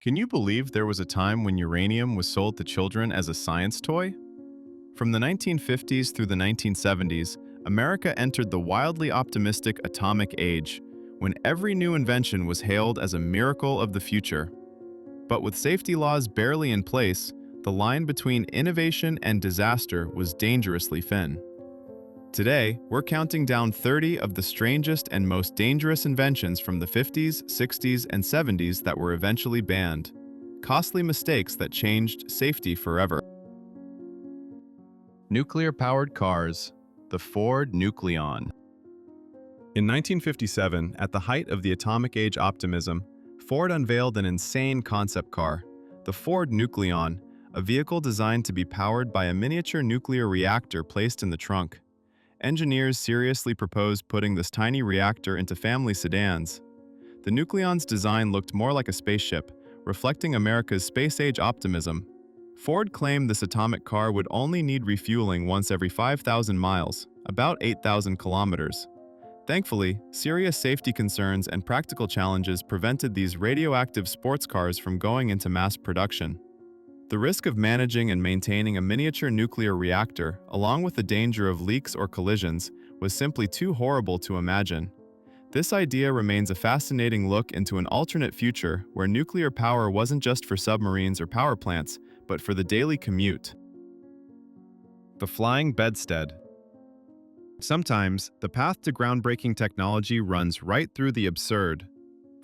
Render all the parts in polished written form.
Can you believe there was a time when uranium was sold to children as a science toy? From the 1950s through the 1970s, America entered the wildly optimistic atomic age, when every new invention was hailed as a miracle of the future. But with safety laws barely in place, the line between innovation and disaster was dangerously thin. Today, we're counting down 30 of the strangest and most dangerous inventions from the 50s, 60s, and 70s that were eventually banned. Costly mistakes that changed safety forever. Nuclear-powered cars, the Ford Nucleon. In 1957, at the height of the atomic age optimism, Ford unveiled an insane concept car, the Ford Nucleon, a vehicle designed to be powered by a miniature nuclear reactor placed in the trunk. Engineers seriously proposed putting this tiny reactor into family sedans. The Nucleon's design looked more like a spaceship, reflecting America's space-age optimism. Ford claimed this atomic car would only need refueling once every 5,000 miles, about 8,000 kilometers. Thankfully, serious safety concerns and practical challenges prevented these radioactive sports cars from going into mass production. The risk of managing and maintaining a miniature nuclear reactor, along with the danger of leaks or collisions, was simply too horrible to imagine. This idea remains a fascinating look into an alternate future where nuclear power wasn't just for submarines or power plants, but for the daily commute. The Flying Bedstead. Sometimes, the path to groundbreaking technology runs right through the absurd.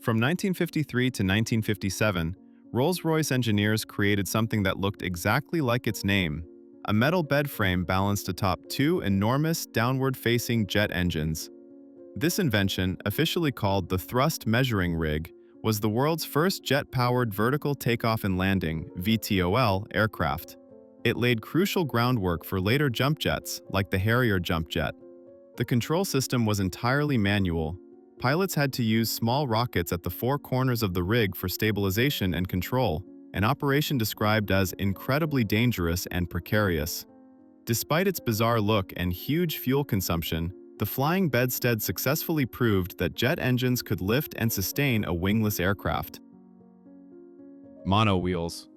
From 1953 to 1957, Rolls-Royce engineers created something that looked exactly like its name. A metal bed frame balanced atop two enormous, downward-facing jet engines. This invention, officially called the Thrust Measuring Rig, was the world's first jet-powered vertical takeoff and landing (VTOL) aircraft. It laid crucial groundwork for later jump jets, like the Harrier jump jet. The control system was entirely manual. Pilots had to use small rockets at the four corners of the rig for stabilization and control, an operation described as incredibly dangerous and precarious. Despite its bizarre look and huge fuel consumption, the Flying Bedstead successfully proved that jet engines could lift and sustain a wingless aircraft. Monowheels.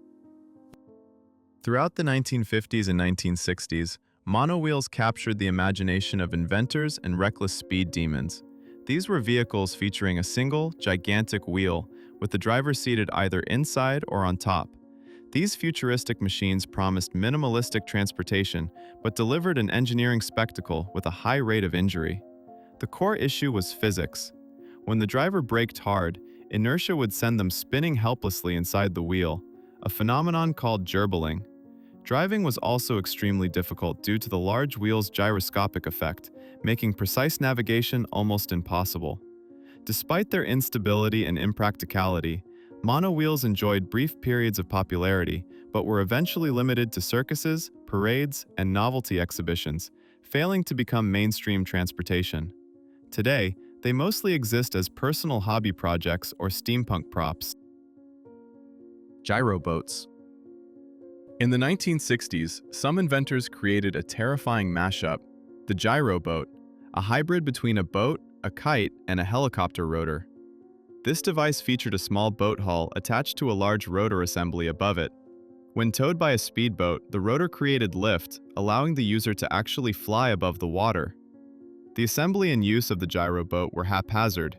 Throughout the 1950s and 1960s, monowheels captured the imagination of inventors and reckless speed demons. These were vehicles featuring a single, gigantic wheel, with the driver seated either inside or on top. These futuristic machines promised minimalistic transportation, but delivered an engineering spectacle with a high rate of injury. The core issue was physics. When the driver braked hard, inertia would send them spinning helplessly inside the wheel, a phenomenon called gerbling. Driving was also extremely difficult due to the large wheel's gyroscopic effect, making precise navigation almost impossible. Despite their instability and impracticality, monowheels enjoyed brief periods of popularity, but were eventually limited to circuses, parades, and novelty exhibitions, failing to become mainstream transportation. Today, they mostly exist as personal hobby projects or steampunk props. Gyro boats. In the 1960s, some inventors created a terrifying mashup, the gyro boat, a hybrid between a boat, a kite, and a helicopter rotor. This device featured a small boat hull attached to a large rotor assembly above it. When towed by a speedboat, the rotor created lift, allowing the user to actually fly above the water. The assembly and use of the gyro boat were haphazard.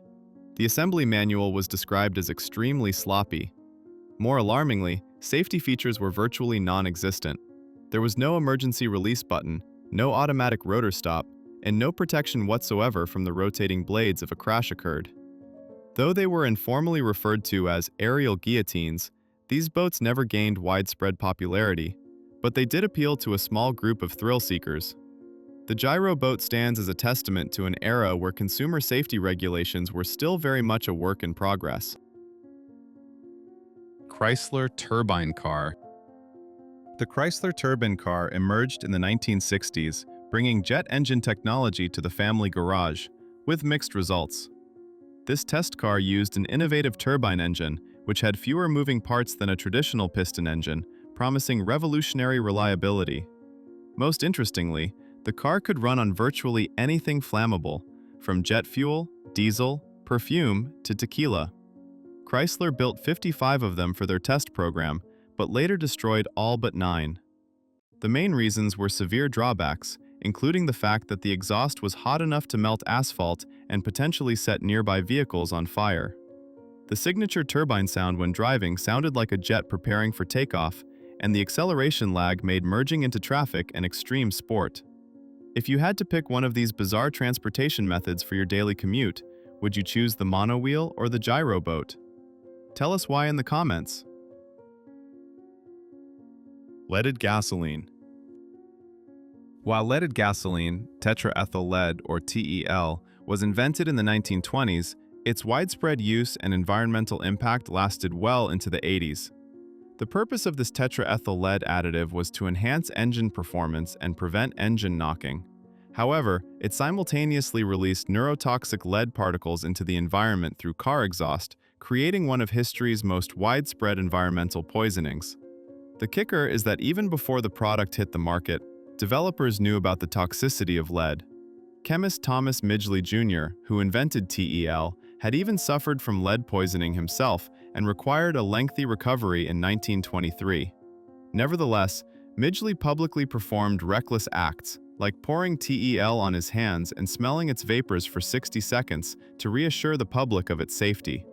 The assembly manual was described as extremely sloppy. More alarmingly, safety features were virtually non-existent. There was no emergency release button, no automatic rotor stop, and no protection whatsoever from the rotating blades if a crash occurred. Though they were informally referred to as aerial guillotines, these boats never gained widespread popularity, but they did appeal to a small group of thrill-seekers. The gyro boat stands as a testament to an era where consumer safety regulations were still very much a work in progress. Chrysler Turbine Car. The Chrysler Turbine Car emerged in the 1960s, bringing jet engine technology to the family garage, with mixed results. This test car used an innovative turbine engine, which had fewer moving parts than a traditional piston engine, promising revolutionary reliability. Most interestingly, the car could run on virtually anything flammable, from jet fuel, diesel, perfume, to tequila. Chrysler built 55 of them for their test program, but later destroyed all but 9. The main reasons were severe drawbacks, including the fact that the exhaust was hot enough to melt asphalt and potentially set nearby vehicles on fire. The signature turbine sound when driving sounded like a jet preparing for takeoff, and the acceleration lag made merging into traffic an extreme sport. If you had to pick one of these bizarre transportation methods for your daily commute, would you choose the monowheel or the gyro boat? Tell us why in the comments. Leaded gasoline. While leaded gasoline, tetraethyl lead or TEL, was invented in the 1920s, its widespread use and environmental impact lasted well into the 80s. The purpose of this tetraethyl lead additive was to enhance engine performance and prevent engine knocking. However, it simultaneously released neurotoxic lead particles into the environment through car exhaust, creating one of history's most widespread environmental poisonings. The kicker is that even before the product hit the market, developers knew about the toxicity of lead. Chemist Thomas Midgley Jr., who invented TEL, had even suffered from lead poisoning himself and required a lengthy recovery in 1923. Nevertheless, Midgley publicly performed reckless acts, like pouring TEL on his hands and smelling its vapors for 60 seconds to reassure the public of its safety.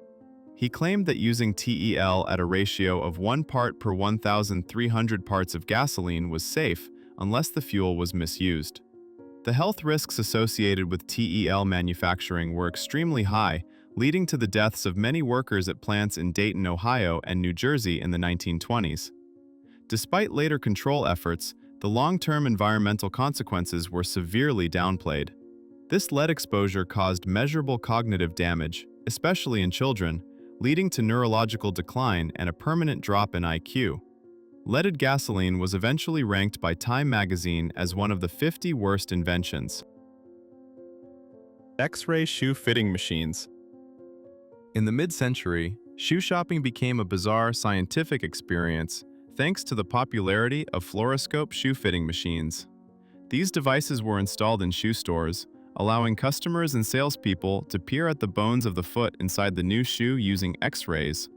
He claimed that using TEL at a ratio of 1 part per 1,300 parts of gasoline was safe, unless the fuel was misused. The health risks associated with TEL manufacturing were extremely high, leading to the deaths of many workers at plants in Dayton, Ohio and New Jersey in the 1920s. Despite later control efforts, the long-term environmental consequences were severely downplayed. This lead exposure caused measurable cognitive damage, especially in children, leading to neurological decline and a permanent drop in IQ. Leaded gasoline was eventually ranked by Time magazine as one of the 50 worst inventions. X-ray shoe fitting machines. In the mid-century, shoe shopping became a bizarre scientific experience thanks to the popularity of fluoroscope shoe fitting machines. These devices were installed in shoe stores, allowing customers and salespeople to peer at the bones of the foot inside the new shoe using X-rays.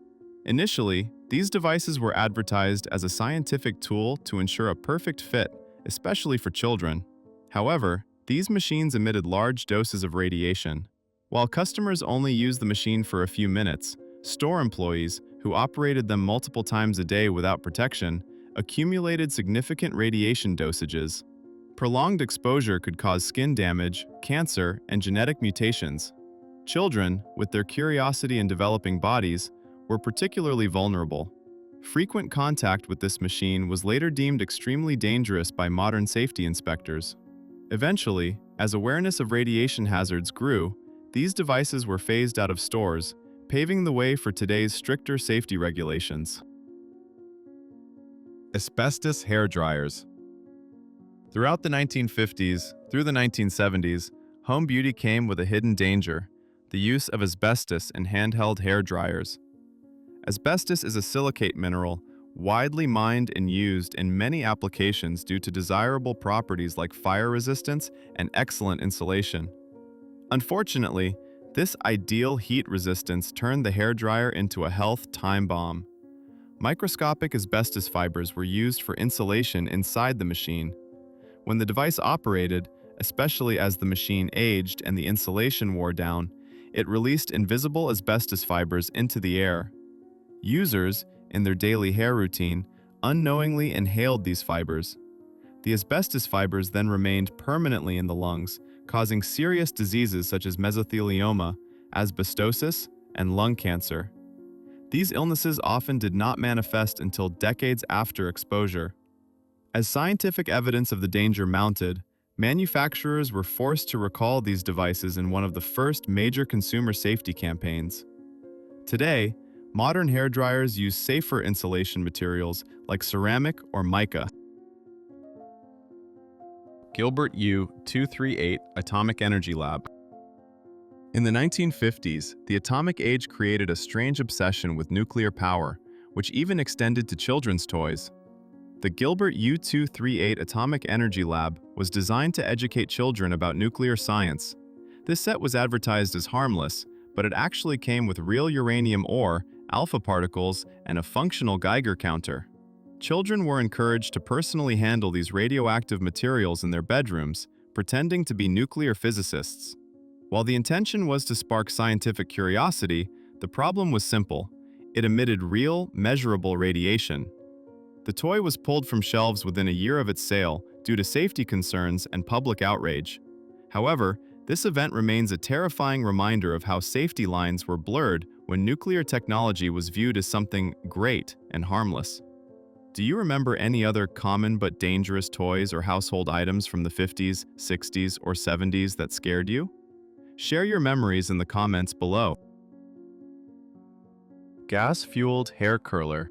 Initially, these devices were advertised as a scientific tool to ensure a perfect fit, especially for children. However, these machines emitted large doses of radiation. While customers only used the machine for a few minutes, store employees, who operated them multiple times a day without protection, accumulated significant radiation dosages. Prolonged exposure could cause skin damage, cancer, and genetic mutations. Children, with their curiosity and developing bodies, were particularly vulnerable. Frequent contact with this machine was later deemed extremely dangerous by modern safety inspectors. Eventually, as awareness of radiation hazards grew, these devices were phased out of stores, paving the way for today's stricter safety regulations. Asbestos hair dryers. Throughout the 1950s through the 1970s, home beauty came with a hidden danger: the use of asbestos in handheld hair dryers. Asbestos is a silicate mineral widely mined and used in many applications due to desirable properties like fire resistance and excellent insulation. Unfortunately, this ideal heat resistance turned the hairdryer into a health time bomb. Microscopic asbestos fibers were used for insulation inside the machine. When the device operated, especially as the machine aged and the insulation wore down, it released invisible asbestos fibers into the air. Users, in their daily hair routine, unknowingly inhaled these fibers. The asbestos fibers then remained permanently in the lungs, causing serious diseases such as mesothelioma, asbestosis, and lung cancer. These illnesses often did not manifest until decades after exposure. As scientific evidence of the danger mounted, manufacturers were forced to recall these devices in one of the first major consumer safety campaigns. Today, modern hairdryers use safer insulation materials like ceramic or mica. Gilbert U-238 Atomic Energy Lab. In the 1950s, the atomic age created a strange obsession with nuclear power, which even extended to children's toys. The Gilbert U-238 Atomic Energy Lab was designed to educate children about nuclear science. This set was advertised as harmless, but it actually came with real uranium ore, alpha particles, and a functional Geiger counter. Children were encouraged to personally handle these radioactive materials in their bedrooms, pretending to be nuclear physicists. While the intention was to spark scientific curiosity, the problem was simple. It emitted real, measurable radiation. The toy was pulled from shelves within a year of its sale due to safety concerns and public outrage. However, this event remains a terrifying reminder of how safety lines were blurred when nuclear technology was viewed as something great and harmless. Do you remember any other common but dangerous toys or household items from the 50s, 60s, or 70s that scared you? Share your memories in the comments below. Gas-fueled hair curler.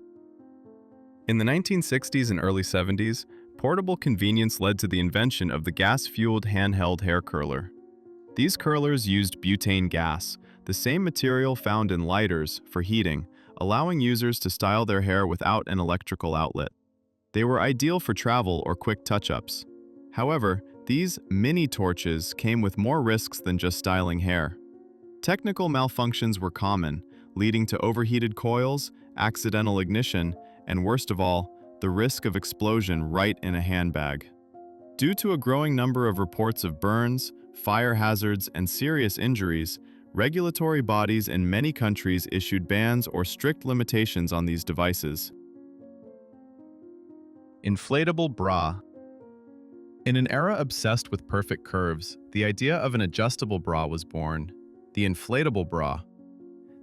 In the 1960s and early 70s, portable convenience led to the invention of the gas-fueled handheld hair curler. These curlers used butane gas, the same material found in lighters, for heating, allowing users to style their hair without an electrical outlet. They were ideal for travel or quick touch-ups. However, these mini torches came with more risks than just styling hair. Technical malfunctions were common, leading to overheated coils, accidental ignition, and worst of all, the risk of explosion right in a handbag. Due to a growing number of reports of burns, fire hazards, and serious injuries, regulatory bodies in many countries issued bans or strict limitations on these devices. Inflatable bra. In an era obsessed with perfect curves, the idea of an adjustable bra was born, the inflatable bra.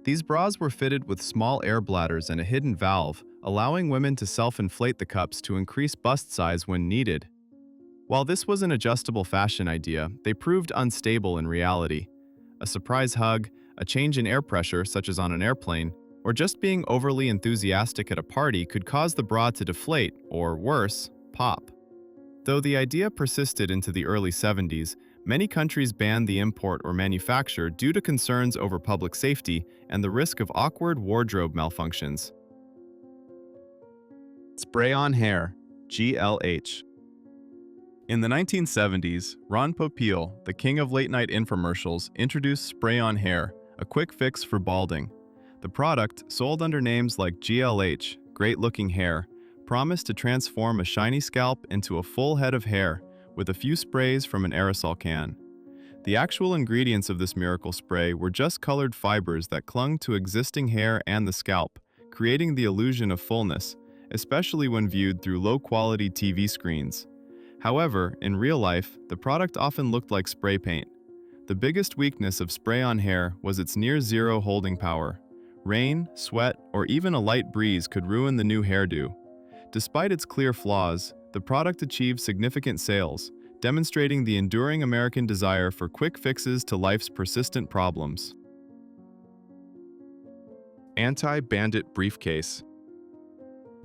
These bras were fitted with small air bladders and a hidden valve, allowing women to self-inflate the cups to increase bust size when needed. While this was an adjustable fashion idea, they proved unstable in reality. A surprise hug, a change in air pressure, such as on an airplane, or just being overly enthusiastic at a party could cause the bra to deflate, or worse, pop. Though the idea persisted into the early 70s, many countries banned the import or manufacture due to concerns over public safety and the risk of awkward wardrobe malfunctions. Spray-on hair, GLH. In the 1970s, Ron Popeil, the king of late-night infomercials, introduced spray-on hair, a quick fix for balding. The product, sold under names like GLH, great-looking hair, promised to transform a shiny scalp into a full head of hair with a few sprays from an aerosol can. The actual ingredients of this miracle spray were just colored fibers that clung to existing hair and the scalp, creating the illusion of fullness, especially when viewed through low-quality TV screens. However, in real life, the product often looked like spray paint. The biggest weakness of spray-on hair was its near-zero holding power. Rain, sweat, or even a light breeze could ruin the new hairdo. Despite its clear flaws, the product achieved significant sales, demonstrating the enduring American desire for quick fixes to life's persistent problems. Anti-Bandit Briefcase.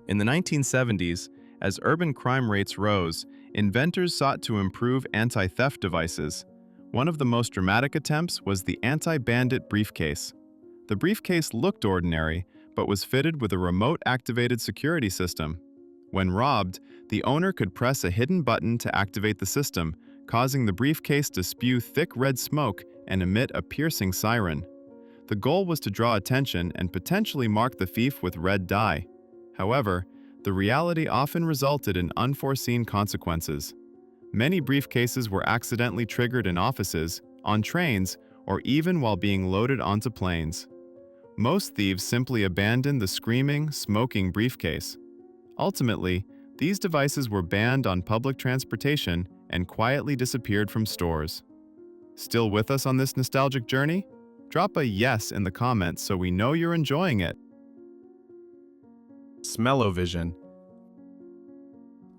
In the 1970s, as urban crime rates rose, inventors sought to improve anti-theft devices. One of the most dramatic attempts was the Anti-Bandit Briefcase. The briefcase looked ordinary, but was fitted with a remote-activated security system. When robbed, the owner could press a hidden button to activate the system, causing the briefcase to spew thick red smoke and emit a piercing siren. The goal was to draw attention and potentially mark the thief with red dye. However, the reality often resulted in unforeseen consequences. Many briefcases were accidentally triggered in offices, on trains, or even while being loaded onto planes. Most thieves simply abandoned the screaming, smoking briefcase. Ultimately, these devices were banned on public transportation and quietly disappeared from stores. Still with us on this nostalgic journey? Drop a yes in the comments so we know you're enjoying it. Smell-O-Vision.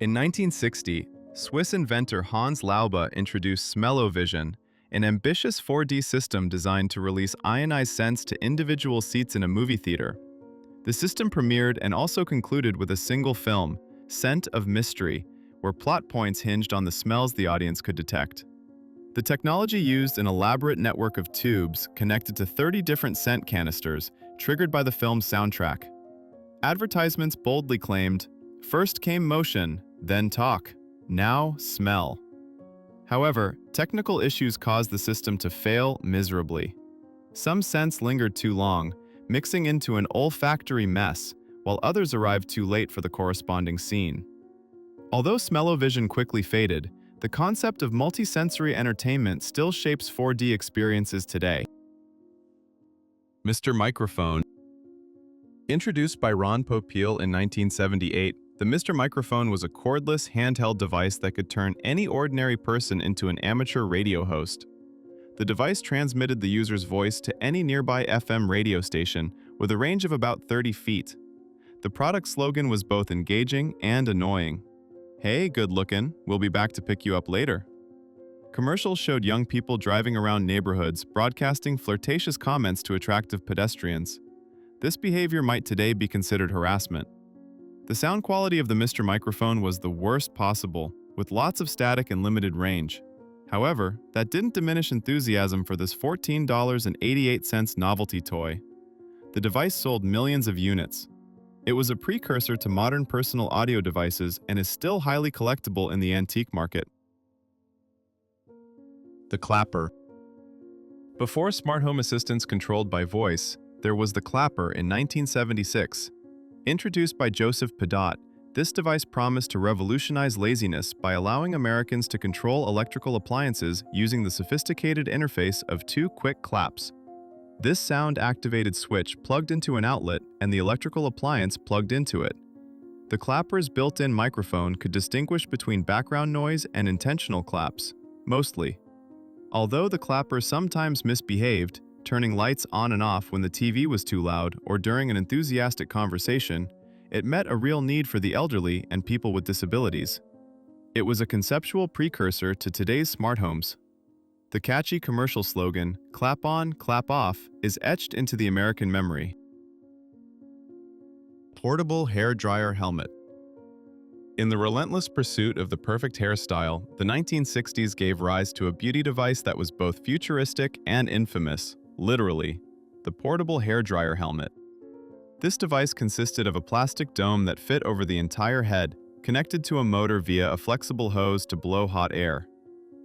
In 1960, Swiss inventor Hans Laube introduced Smell-O-Vision, an ambitious 4D system designed to release ionized scents to individual seats in a movie theater. The system premiered and also concluded with a single film, Scent of Mystery, where plot points hinged on the smells the audience could detect. The technology used an elaborate network of tubes connected to 30 different scent canisters, triggered by the film's soundtrack. Advertisements boldly claimed, "First came motion, then talk, now smell." However, technical issues caused the system to fail miserably. Some scents lingered too long, mixing into an olfactory mess, while others arrived too late for the corresponding scene. Although smell-o-vision quickly faded, the concept of multisensory entertainment still shapes 4D experiences today. Mr. Microphone. Introduced by Ron Popeil in 1978, the Mr. Microphone was a cordless, handheld device that could turn any ordinary person into an amateur radio host. The device transmitted the user's voice to any nearby FM radio station with a range of about 30 feet. The product slogan was both engaging and annoying. "Hey, good lookin', we'll be back to pick you up later." Commercials showed young people driving around neighborhoods broadcasting flirtatious comments to attractive pedestrians. This behavior might today be considered harassment. The sound quality of the Mr. Microphone was the worst possible, with lots of static and limited range. However, that didn't diminish enthusiasm for this $14.88 novelty toy. The device sold millions of units. It was a precursor to modern personal audio devices and is still highly collectible in the antique market. The clapper. Before smart home assistants controlled by voice, there was the clapper in 1976. Introduced by Joseph Pedot, this device promised to revolutionize laziness by allowing Americans to control electrical appliances using the sophisticated interface of two quick claps. This sound-activated switch plugged into an outlet and the electrical appliance plugged into it. The clapper's built-in microphone could distinguish between background noise and intentional claps, mostly. Although the clapper sometimes misbehaved, turning lights on and off when the TV was too loud or during an enthusiastic conversation, it met a real need for the elderly and people with disabilities. It was a conceptual precursor to today's smart homes. The catchy commercial slogan, "Clap on, clap off," is etched into the American memory. Portable hairdryer helmet. In the relentless pursuit of the perfect hairstyle, the 1960s gave rise to a beauty device that was both futuristic and infamous, literally, the portable hairdryer helmet. This device consisted of a plastic dome that fit over the entire head, connected to a motor via a flexible hose to blow hot air.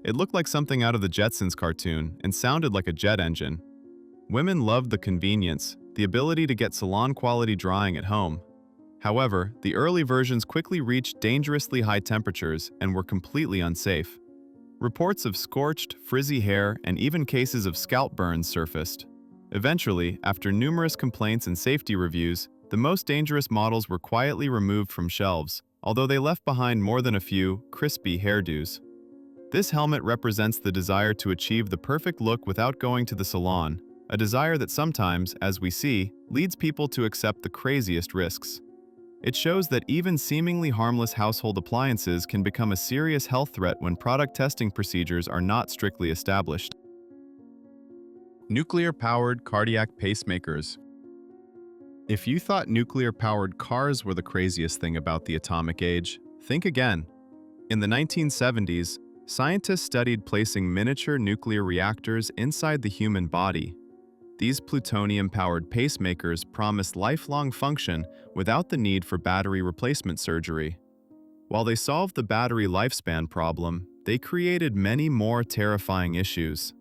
It looked like something out of the Jetsons cartoon and sounded like a jet engine. Women loved the convenience, the ability to get salon-quality drying at home. However, the early versions quickly reached dangerously high temperatures and were completely unsafe. Reports of scorched, frizzy hair and even cases of scalp burns surfaced. Eventually, after numerous complaints and safety reviews, the most dangerous models were quietly removed from shelves, although they left behind more than a few crispy hairdos. This helmet represents the desire to achieve the perfect look without going to the salon, a desire that sometimes, as we see, leads people to accept the craziest risks. It shows that even seemingly harmless household appliances can become a serious health threat when product testing procedures are not strictly established. Nuclear-powered cardiac pacemakers. If you thought nuclear-powered cars were the craziest thing about the atomic age, think again. In the 1970s, scientists studied placing miniature nuclear reactors inside the human body. These plutonium-powered pacemakers promised lifelong function without the need for battery replacement surgery. While they solved the battery lifespan problem, they created many more terrifying issues.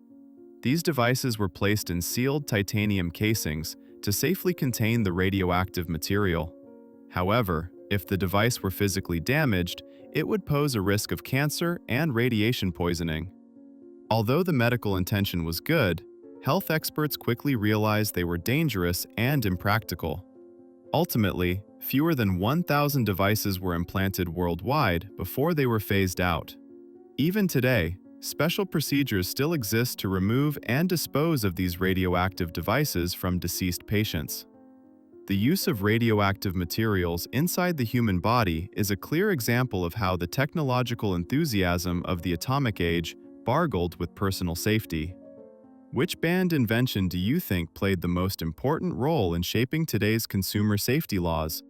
These devices were placed in sealed titanium casings to safely contain the radioactive material. However, if the device were physically damaged, it would pose a risk of cancer and radiation poisoning. Although the medical intention was good, health experts quickly realized they were dangerous and impractical. Ultimately, fewer than 1,000 devices were implanted worldwide before they were phased out. Even today, special procedures still exist to remove and dispose of these radioactive devices from deceased patients. The use of radioactive materials inside the human body is a clear example of how the technological enthusiasm of the atomic age bargained with personal safety. Which banned invention do you think played the most important role in shaping today's consumer safety laws?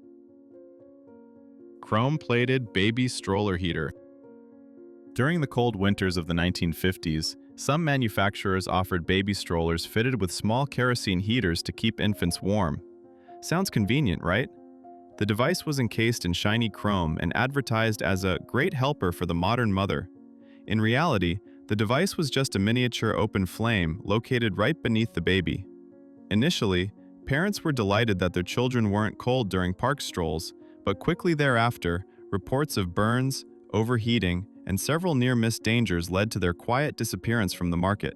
Chrome-plated baby stroller heater. During the cold winters of the 1950s, some manufacturers offered baby strollers fitted with small kerosene heaters to keep infants warm. Sounds convenient, right? The device was encased in shiny chrome and advertised as a great helper for the modern mother. In reality, The device was just a miniature open flame located right beneath the baby. Initially, parents were delighted that their children weren't cold during park strolls, but quickly thereafter, reports of burns, overheating, and several near-miss dangers led to their quiet disappearance from the market.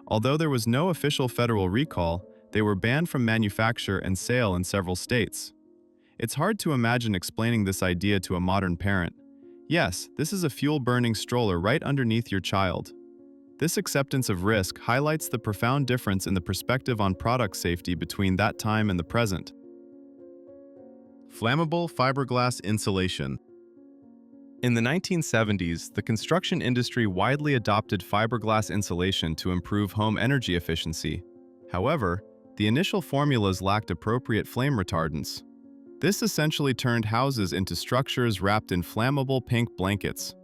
Although there was no official federal recall, they were banned from manufacture and sale in several states. It's hard to imagine explaining this idea to a modern parent. Yes, this is a fuel-burning stroller right underneath your child. This acceptance of risk highlights the profound difference in the perspective on product safety between that time and the present. Flammable fiberglass insulation. In the 1970s, the construction industry widely adopted fiberglass insulation to improve home energy efficiency. However, the initial formulas lacked appropriate flame retardants. This essentially turned houses into structures wrapped in flammable pink blankets.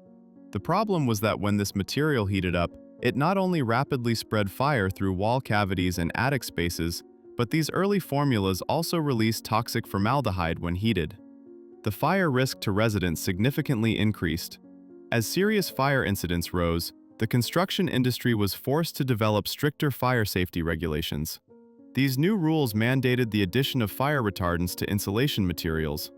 The problem was that when this material heated up, it not only rapidly spread fire through wall cavities and attic spaces, but these early formulas also released toxic formaldehyde when heated. The fire risk to residents significantly increased. As serious fire incidents rose, the construction industry was forced to develop stricter fire safety regulations. These new rules mandated the addition of fire retardants to insulation materials.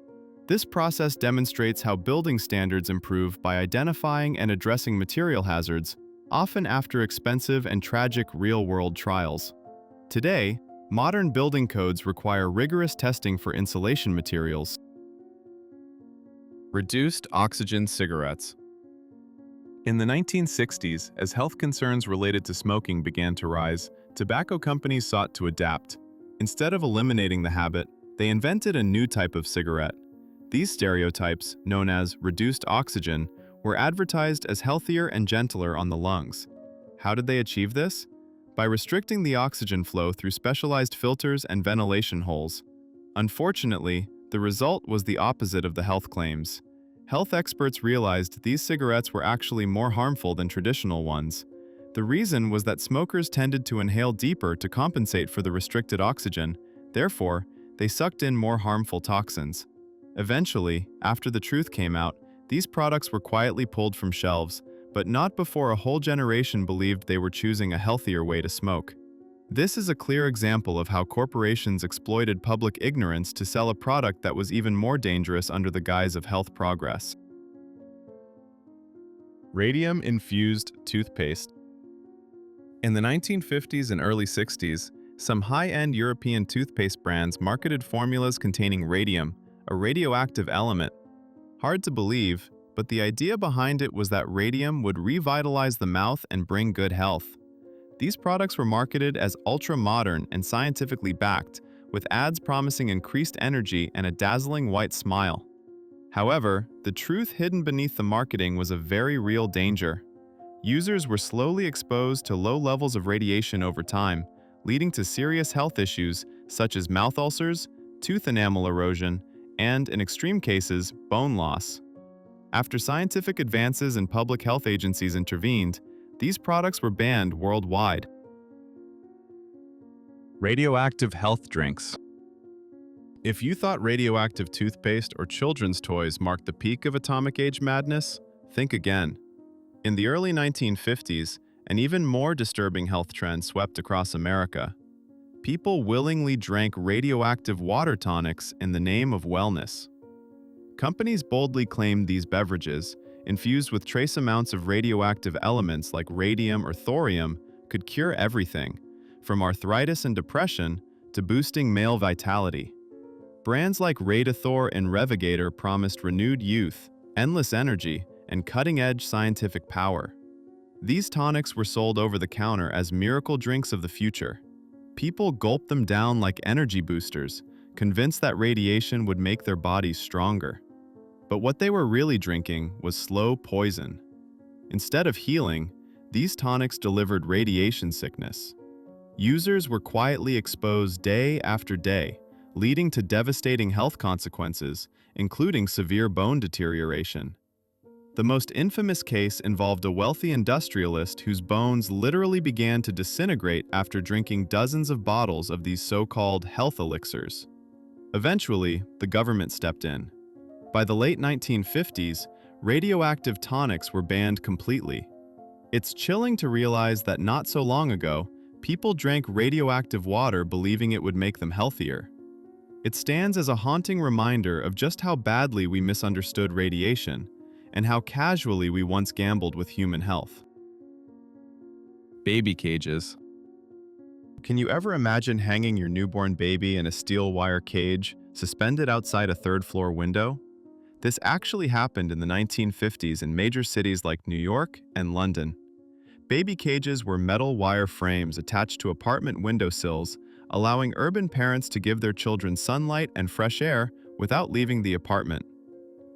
This process demonstrates how building standards improve by identifying and addressing material hazards, often after expensive and tragic real-world trials. Today, modern building codes require rigorous testing for insulation materials. Reduced oxygen cigarettes. In the 1960s, as health concerns related to smoking began to rise, tobacco companies sought to adapt. Instead of eliminating the habit, they invented a new type of cigarette. These stereotypes, known as reduced oxygen, were advertised as healthier and gentler on the lungs. How did they achieve this? By restricting the oxygen flow through specialized filters and ventilation holes. Unfortunately, the result was the opposite of the health claims. Health experts realized these cigarettes were actually more harmful than traditional ones. The reason was that smokers tended to inhale deeper to compensate for the restricted oxygen. Therefore, they sucked in more harmful toxins. Eventually, after the truth came out, these products were quietly pulled from shelves, but not before a whole generation believed they were choosing a healthier way to smoke. This is a clear example of how corporations exploited public ignorance to sell a product that was even more dangerous under the guise of health progress. Radium-infused toothpaste. In the 1950s and early 60s, some high-end European toothpaste brands marketed formulas containing radium, a radioactive element. Hard to believe, but the idea behind it was that radium would revitalize the mouth and bring good health. These products were marketed as ultra-modern and scientifically backed, with ads promising increased energy and a dazzling white smile. However, the truth hidden beneath the marketing was a very real danger. Users were slowly exposed to low levels of radiation over time, leading to serious health issues such as mouth ulcers, tooth enamel erosion, and, in extreme cases, bone loss. After scientific advances and public health agencies intervened, these products were banned worldwide. Radioactive health drinks. If you thought radioactive toothpaste or children's toys marked the peak of atomic age madness, think again. In the early 1950s, an even more disturbing health trend swept across America. People willingly drank radioactive water tonics in the name of wellness. Companies boldly claimed these beverages, infused with trace amounts of radioactive elements like radium or thorium, could cure everything, from arthritis and depression to boosting male vitality. Brands like Radiathor and Revigator promised renewed youth, endless energy, and cutting-edge scientific power. These tonics were sold over the counter as miracle drinks of the future. People gulped them down like energy boosters, convinced that radiation would make their bodies stronger. But what they were really drinking was slow poison. Instead of healing, these tonics delivered radiation sickness. Users were quietly exposed day after day, leading to devastating health consequences, including severe bone deterioration. The most infamous case involved a wealthy industrialist whose bones literally began to disintegrate after drinking dozens of bottles of these so-called health elixirs. Eventually, the government stepped in. By the late 1950s, radioactive tonics were banned completely. It's chilling to realize that not so long ago, people drank radioactive water believing it would make them healthier. It stands as a haunting reminder of just how badly we misunderstood radiation and how casually we once gambled with human health. Baby cages. Can you ever imagine hanging your newborn baby in a steel wire cage suspended outside a third-floor window? This actually happened in the 1950s in major cities like New York and London. Baby cages were metal wire frames attached to apartment windowsills, allowing urban parents to give their children sunlight and fresh air without leaving the apartment.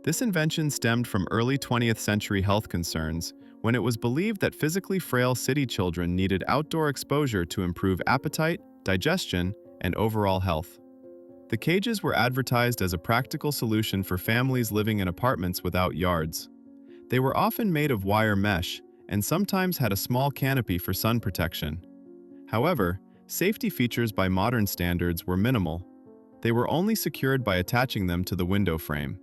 This invention stemmed from early 20th century health concerns, when it was believed that physically frail city children needed outdoor exposure to improve appetite, digestion, and overall health. The cages were advertised as a practical solution for families living in apartments without yards. They were often made of wire mesh and sometimes had a small canopy for sun protection. However, safety features by modern standards were minimal. They were only secured by attaching them to the window frame.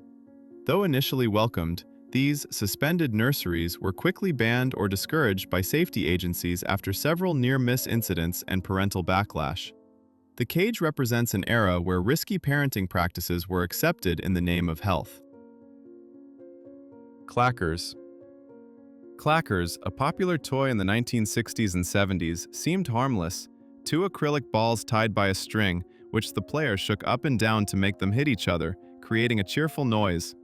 Though initially welcomed, these suspended nurseries were quickly banned or discouraged by safety agencies after several near-miss incidents and parental backlash. The cage represents an era where risky parenting practices were accepted in the name of health. Clackers. Clackers, a popular toy in the 1960s and 70s, seemed harmless. Two acrylic balls tied by a string, which the player shook up and down to make them hit each other, creating a cheerful noise.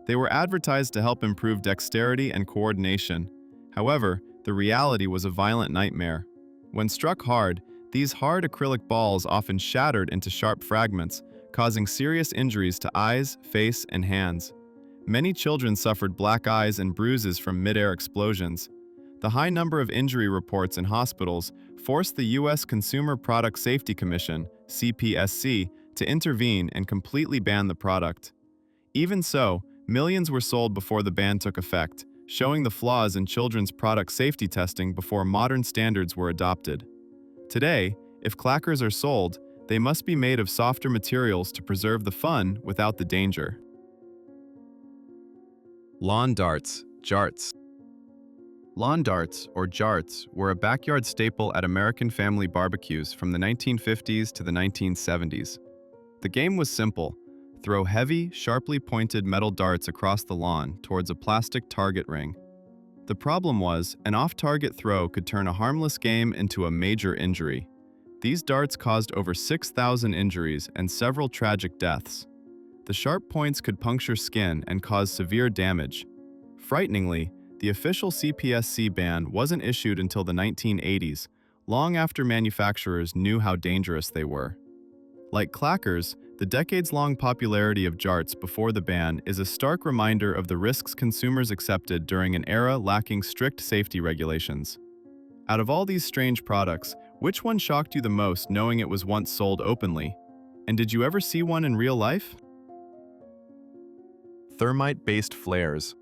They were advertised to help improve dexterity and coordination. However, the reality was a violent nightmare. When struck hard, these hard acrylic balls often shattered into sharp fragments, causing serious injuries to eyes, face, and hands. Many children suffered black eyes and bruises from mid-air explosions. The high number of injury reports in hospitals forced the U.S. Consumer Product Safety Commission, CPSC, to intervene and completely ban the product. Even so, millions were sold before the ban took effect, showing the flaws in children's product safety testing before modern standards were adopted. Today, if clackers are sold, they must be made of softer materials to preserve the fun without the danger. Lawn darts, jarts. Lawn darts, or jarts, were a backyard staple at American family barbecues from the 1950s to the 1970s. The game was simple. Throw heavy, sharply pointed metal darts across the lawn towards a plastic target ring. The problem was, an off-target throw could turn a harmless game into a major injury. These darts caused over 6,000 injuries and several tragic deaths. The sharp points could puncture skin and cause severe damage. Frighteningly, the official CPSC ban wasn't issued until the 1980s, long after manufacturers knew how dangerous they were. Like clackers, the decades-long popularity of jarts before the ban is a stark reminder of the risks consumers accepted during an era lacking strict safety regulations. Out of all these strange products, which one shocked you the most knowing it was once sold openly? And did you ever see one in real life? Thermite-based flares.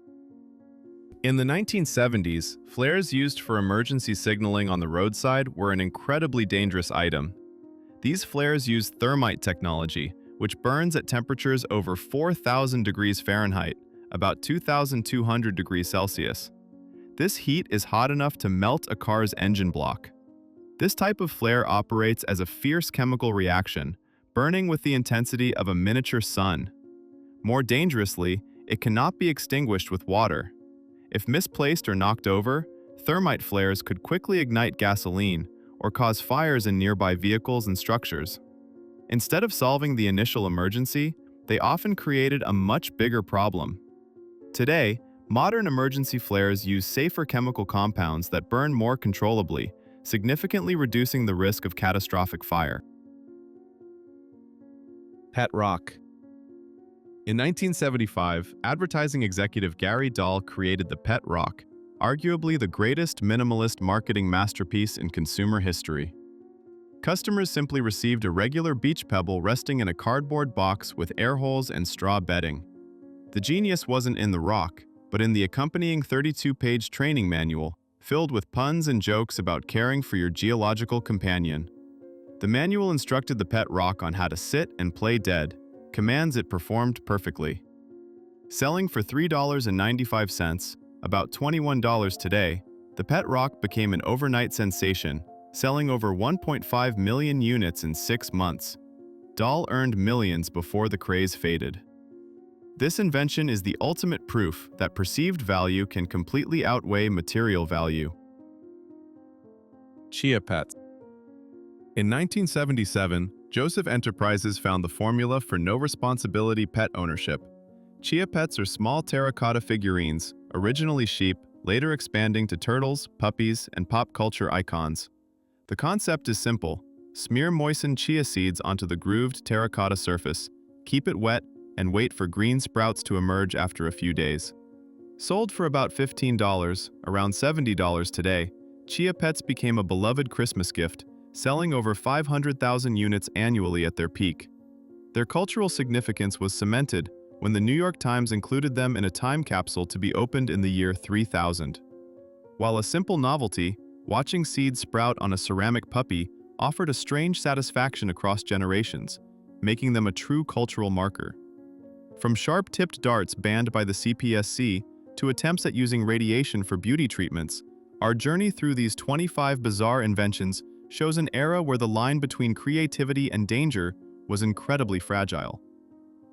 In the 1970s, flares used for emergency signaling on the roadside were an incredibly dangerous item. These flares used thermite technology, which burns at temperatures over 4,000 degrees Fahrenheit, about 2,200 degrees Celsius. This heat is hot enough to melt a car's engine block. This type of flare operates as a fierce chemical reaction, burning with the intensity of a miniature sun. More dangerously, it cannot be extinguished with water. If misplaced or knocked over, thermite flares could quickly ignite gasoline or cause fires in nearby vehicles and structures. Instead of solving the initial emergency, they often created a much bigger problem. Today, modern emergency flares use safer chemical compounds that burn more controllably, significantly reducing the risk of catastrophic fire. Pet rock. In 1975, advertising executive Gary Dahl created the pet rock, arguably the greatest minimalist marketing masterpiece in consumer history. Customers simply received a regular beach pebble resting in a cardboard box with air holes and straw bedding. The genius wasn't in the rock, but in the accompanying 32-page training manual, filled with puns and jokes about caring for your geological companion. The manual instructed the pet rock on how to sit and play dead, commands it performed perfectly. Selling for $3.95, about $21 today, the The pet rock became an overnight sensation, selling over 1.5 million units in 6 months. Doll earned millions before the craze faded. This invention is the ultimate proof that perceived value can completely outweigh material value. Chia Pets. In 1977, Joseph Enterprises found the formula for no-responsibility pet ownership. Chia Pets are small terracotta figurines, originally sheep, later expanding to turtles, puppies, and pop culture icons. The concept is simple. Smear moistened chia seeds onto the grooved terracotta surface, keep it wet, and wait for green sprouts to emerge after a few days. Sold for about $15, around $70 today, Chia Pets became a beloved Christmas gift, selling over 500,000 units annually at their peak. Their cultural significance was cemented when the New York Times included them in a time capsule to be opened in the year 3000. While a simple novelty, watching seeds sprout on a ceramic puppy offered a strange satisfaction across generations, making them a true cultural marker. From sharp-tipped darts banned by the CPSC to attempts at using radiation for beauty treatments, our journey through these 25 bizarre inventions shows an era where the line between creativity and danger was incredibly fragile.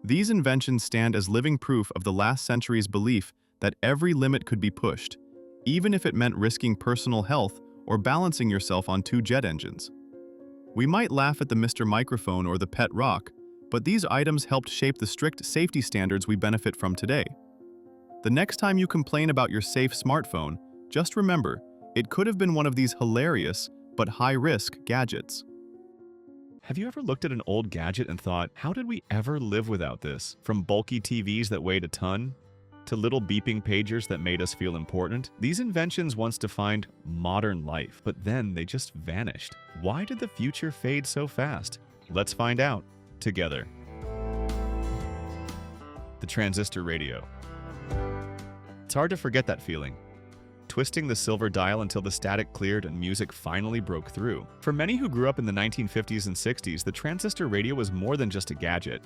These inventions stand as living proof of the last century's belief that every limit could be pushed, even if it meant risking personal health or balancing yourself on 2 jet engines. We might laugh at the Mr. Microphone or the pet rock, but these items helped shape the strict safety standards we benefit from today. The next time you complain about your safe smartphone, just remember, it could have been one of these hilarious but high-risk gadgets. Have you ever looked at an old gadget and thought, how did we ever live without this? From bulky TVs that weighed a ton, to little beeping pagers that made us feel important, these inventions once defined modern life, but then they just vanished. Why did the future fade so fast? Let's find out together. The transistor radio. It's hard to forget that feeling. Twisting the silver dial until the static cleared and music finally broke through. For many who grew up in the 1950s and 60s, the transistor radio was more than just a gadget.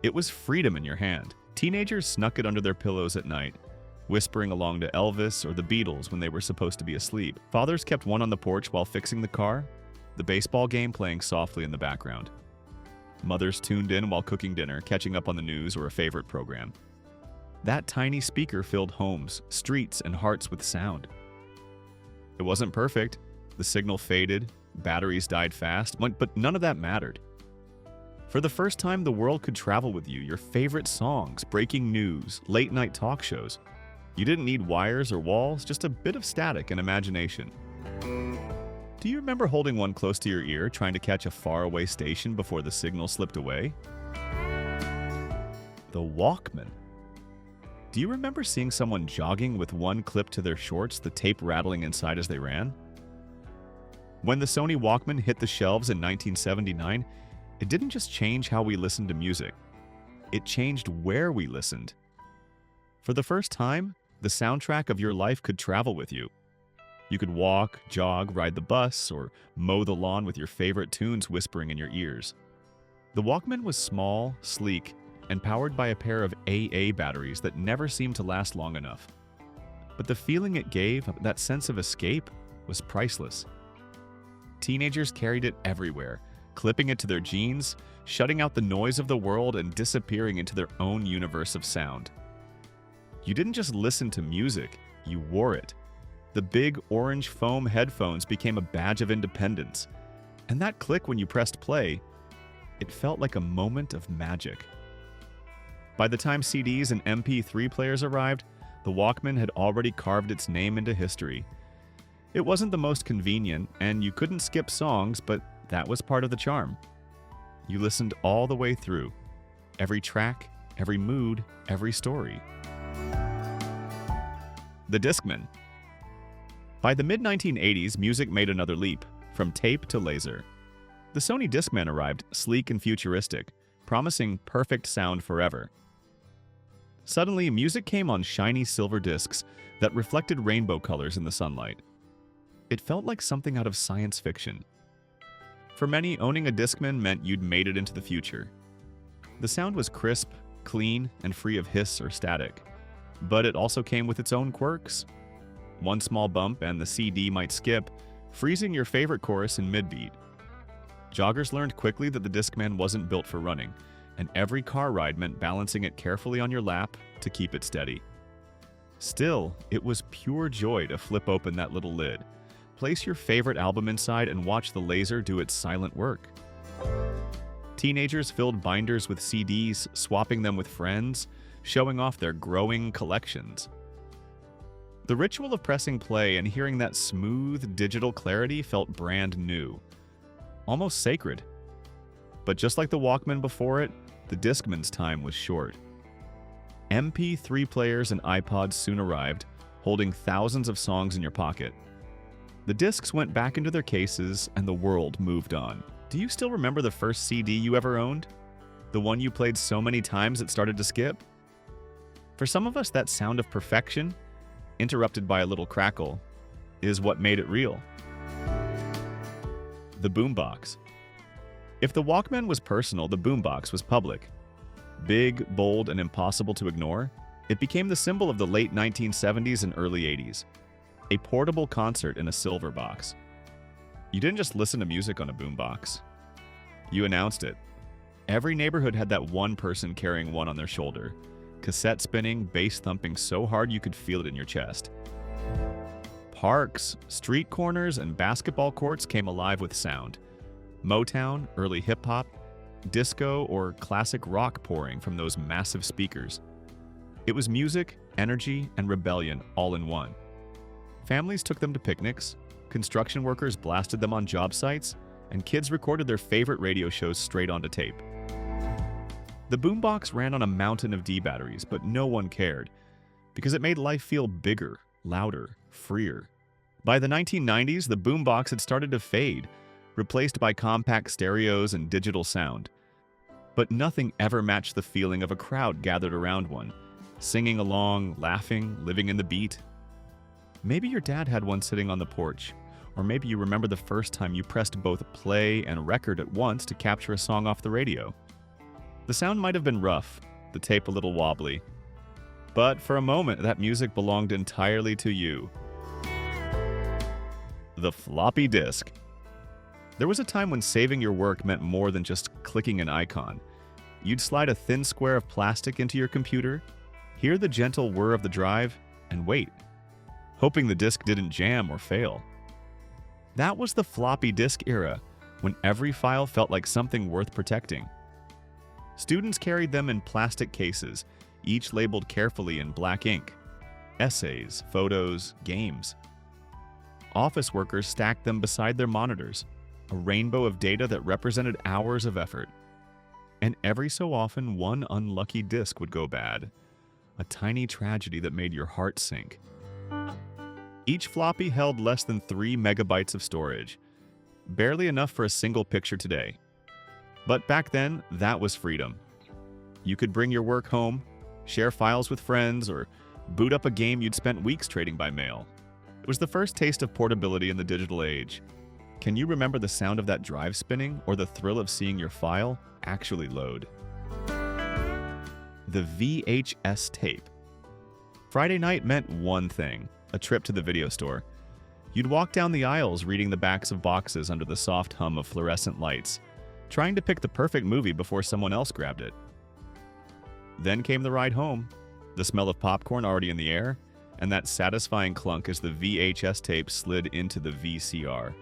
It was freedom in your hand. Teenagers snuck it under their pillows at night, whispering along to Elvis or the Beatles when they were supposed to be asleep. Fathers kept one on the porch while fixing the car, the baseball game playing softly in the background. Mothers tuned in while cooking dinner, catching up on the news or a favorite program. That tiny speaker filled homes, streets, and hearts with sound. It wasn't perfect. The signal faded, batteries died fast, but none of that mattered. For the first time, the world could travel with you, your favorite songs, breaking news, late-night talk shows. You didn't need wires or walls, just a bit of static and imagination. Do you remember holding one close to your ear, trying to catch a faraway station before the signal slipped away? The Walkman. Do you remember seeing someone jogging with one clip to their shorts, the tape rattling inside as they ran? When the Sony Walkman hit the shelves in 1979, it didn't just change how we listened to music. It changed where we listened. For the first time, the soundtrack of your life could travel with you. You could walk, jog, ride the bus, or mow the lawn with your favorite tunes whispering in your ears. The Walkman was small, sleek, and powered by a pair of AA batteries that never seemed to last long enough. But the feeling it gave, that sense of escape, was priceless. Teenagers carried it everywhere, clipping it to their jeans, shutting out the noise of the world and disappearing into their own universe of sound. You didn't just listen to music, you wore it. The big orange foam headphones became a badge of independence. And that click when you pressed play, it felt like a moment of magic. By the time CDs and MP3 players arrived, the Walkman had already carved its name into history. It wasn't the most convenient, and you couldn't skip songs, but that was part of the charm. You listened all the way through. Every track, every mood, every story. The Discman. By the mid-1980s, music made another leap, from tape to laser. The Sony Discman arrived, sleek and futuristic, promising perfect sound forever. Suddenly, music came on shiny silver discs that reflected rainbow colors in the sunlight. It felt like something out of science fiction. For many, owning a Discman meant you'd made it into the future. The sound was crisp, clean, and free of hiss or static. But it also came with its own quirks. One small bump and the CD might skip, freezing your favorite chorus in mid-beat. Joggers learned quickly that the Discman wasn't built for running, and every car ride meant balancing it carefully on your lap to keep it steady. Still, it was pure joy to flip open that little lid, place your favorite album inside, and watch the laser do its silent work. Teenagers filled binders with CDs, swapping them with friends, showing off their growing collections. The ritual of pressing play and hearing that smooth digital clarity felt brand new, almost sacred. But just like the Walkman before it, the Discman's time was short. MP3 players and iPods soon arrived, holding thousands of songs in your pocket. The discs went back into their cases and the world moved on. Do you still remember the first CD you ever owned? The one you played so many times it started to skip? For some of us, that sound of perfection, interrupted by a little crackle, is what made it real. The boombox. If the Walkman was personal, the boombox was public. Big, bold, and impossible to ignore, it became the symbol of the late 1970s and early 80s. A portable concert in a silver box. You didn't just listen to music on a boombox. You announced it. Every neighborhood had that one person carrying one on their shoulder. Cassette spinning, bass thumping so hard you could feel it in your chest. Parks, street corners, and basketball courts came alive with sound. Motown, early hip-hop, disco, or classic rock pouring from those massive speakers. It was music, energy, and rebellion all in one. Families took them to picnics, construction workers blasted them on job sites, and kids recorded their favorite radio shows straight onto tape. The boombox ran on a mountain of D batteries, but no one cared, because it made life feel bigger, louder, freer. By the 1990s, the boombox had started to fade, replaced by compact stereos and digital sound. But nothing ever matched the feeling of a crowd gathered around one, singing along, laughing, living in the beat. Maybe your dad had one sitting on the porch, or maybe you remember the first time you pressed both play and record at once to capture a song off the radio. The sound might have been rough, the tape a little wobbly, but for a moment that music belonged entirely to you. The floppy disk. There was a time when saving your work meant more than just clicking an icon. You'd slide a thin square of plastic into your computer, hear the gentle whir of the drive, and wait, hoping the disk didn't jam or fail. That was the floppy disk era, when every file felt like something worth protecting. Students carried them in plastic cases, each labeled carefully in black ink. Essays, photos, games. Office workers stacked them beside their monitors, a rainbow of data that represented hours of effort. And every so often, one unlucky disk would go bad, a tiny tragedy that made your heart sink. Each floppy held less than 3 megabytes of storage, barely enough for a single picture today. But back then, that was freedom. You could bring your work home, share files with friends, or boot up a game you'd spent weeks trading by mail. It was the first taste of portability in the digital age. Can you remember the sound of that drive spinning, or the thrill of seeing your file actually load? The VHS tape. Friday night meant one thing: a trip to the video store. You'd walk down the aisles reading the backs of boxes under the soft hum of fluorescent lights, trying to pick the perfect movie before someone else grabbed it. Then came the ride home, the smell of popcorn already in the air, and that satisfying clunk as the VHS tape slid into the VCR.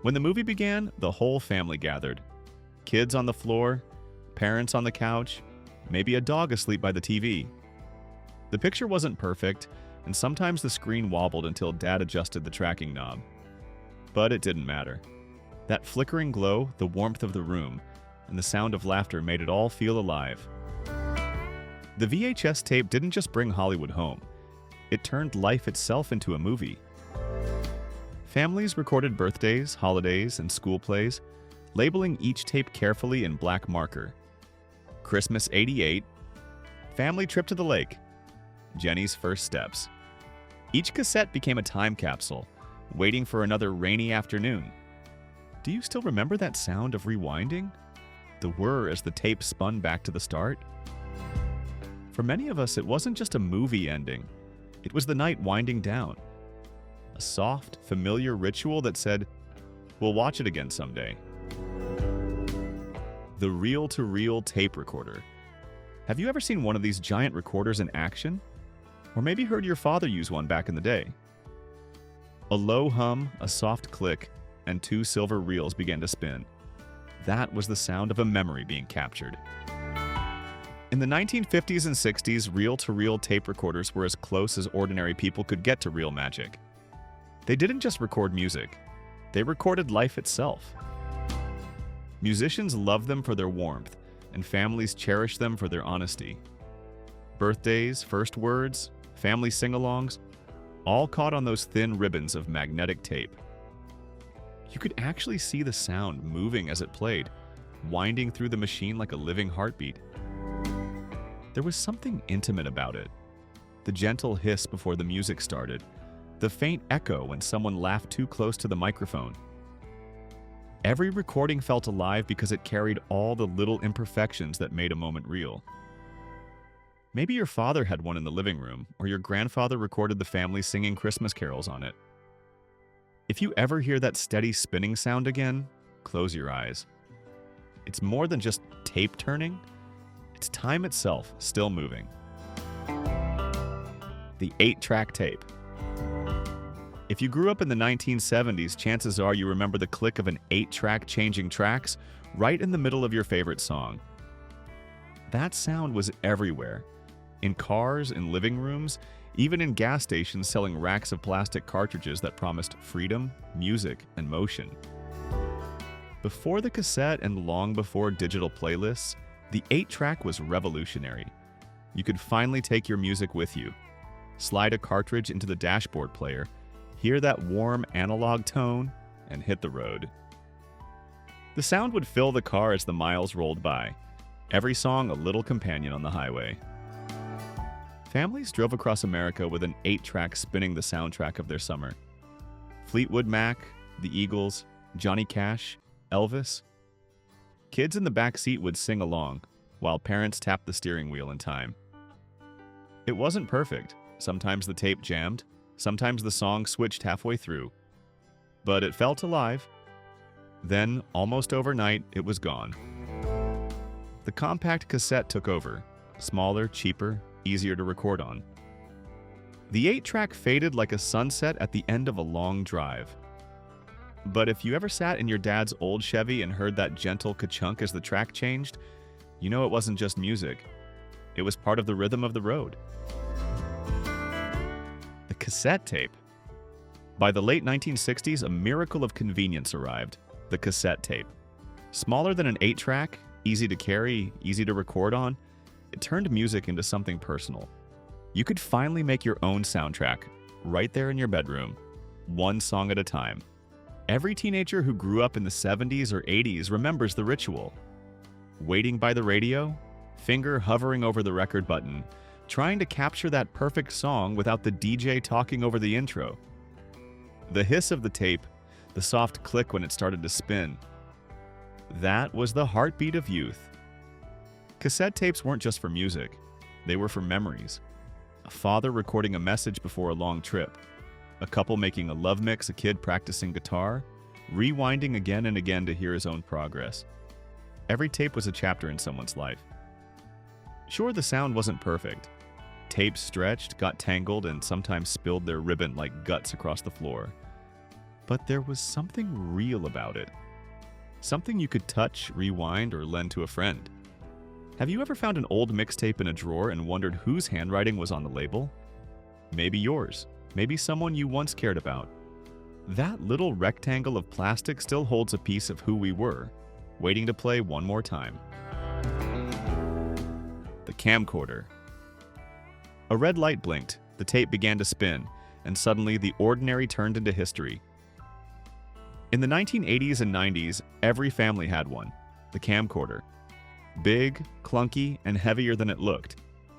When the movie began, the whole family gathered. Kids on the floor, parents on the couch, maybe a dog asleep by the TV. The picture wasn't perfect, and sometimes the screen wobbled until Dad adjusted the tracking knob. But it didn't matter. That flickering glow, the warmth of the room, and the sound of laughter made it all feel alive. The VHS tape didn't just bring Hollywood home. It turned life itself into a movie. Families recorded birthdays, holidays, and school plays, labeling each tape carefully in black marker. Christmas '88, family trip to the lake, Jenny's first steps. Each cassette became a time capsule, waiting for another rainy afternoon. Do you still remember that sound of rewinding? The whir as the tape spun back to the start? For many of us, it wasn't just a movie ending. It was the night winding down. A soft, familiar ritual that said, "We'll watch it again someday." The reel-to-reel tape recorder. Have you ever seen one of these giant recorders in action? Or maybe heard your father use one back in the day? A low hum, a soft click, and two silver reels began to spin. That was the sound of a memory being captured. In the 1950s and 60s, reel-to-reel tape recorders were as close as ordinary people could get to real magic. They didn't just record music, they recorded life itself. Musicians loved them for their warmth, and families cherished them for their honesty. Birthdays, first words, family sing-alongs, all caught on those thin ribbons of magnetic tape. You could actually see the sound moving as it played, winding through the machine like a living heartbeat. There was something intimate about it. The gentle hiss before the music started, the faint echo when someone laughed too close to the microphone. Every recording felt alive because it carried all the little imperfections that made a moment real. Maybe your father had one in the living room, or your grandfather recorded the family singing Christmas carols on it. If you ever hear that steady spinning sound again, close your eyes. It's more than just tape turning, it's time itself still moving. The 8-track tape. If you grew up in the 1970s, chances are you remember the click of an 8-track changing tracks right in the middle of your favorite song. That sound was everywhere. In cars, in living rooms, even in gas stations selling racks of plastic cartridges that promised freedom, music, and motion. Before the cassette and long before digital playlists, the 8-track was revolutionary. You could finally take your music with you, slide a cartridge into the dashboard player, hear that warm analog tone, and hit the road. The sound would fill the car as the miles rolled by, every song a little companion on the highway. Families drove across America with an 8-track spinning the soundtrack of their summer. Fleetwood Mac, the Eagles, Johnny Cash, Elvis. Kids in the back seat would sing along, while parents tapped the steering wheel in time. It wasn't perfect. Sometimes the tape jammed, sometimes the song switched halfway through. But it felt alive. Then, almost overnight, it was gone. The compact cassette took over, smaller, cheaper, easier to record on. The 8-track faded like a sunset at the end of a long drive. But if you ever sat in your dad's old Chevy and heard that gentle ka-chunk as the track changed, you know it wasn't just music. It was part of the rhythm of the road. The cassette tape. By the late 1960s, a miracle of convenience arrived, the cassette tape. Smaller than an 8-track, easy to carry, easy to record on, it turned music into something personal. You could finally make your own soundtrack, right there in your bedroom, one song at a time. Every teenager who grew up in the 70s or 80s remembers the ritual. Waiting by the radio, finger hovering over the record button, trying to capture that perfect song without the DJ talking over the intro. The hiss of the tape, the soft click when it started to spin. That was the heartbeat of youth. Cassette tapes weren't just for music, they were for memories. A father recording a message before a long trip, a couple making a love mix, a kid practicing guitar, rewinding again and again to hear his own progress. Every tape was a chapter in someone's life. Sure, the sound wasn't perfect. Tapes stretched, got tangled, and sometimes spilled their ribbon like guts across the floor. But there was something real about it. Something you could touch, rewind, or lend to a friend. Have you ever found an old mixtape in a drawer and wondered whose handwriting was on the label? Maybe yours. Maybe someone you once cared about. That little rectangle of plastic still holds a piece of who we were, waiting to play one more time. The camcorder. A red light blinked, the tape began to spin, and suddenly the ordinary turned into history. In the 1980s and 90s, every family had one, the camcorder. Big, clunky, and heavier than it looked,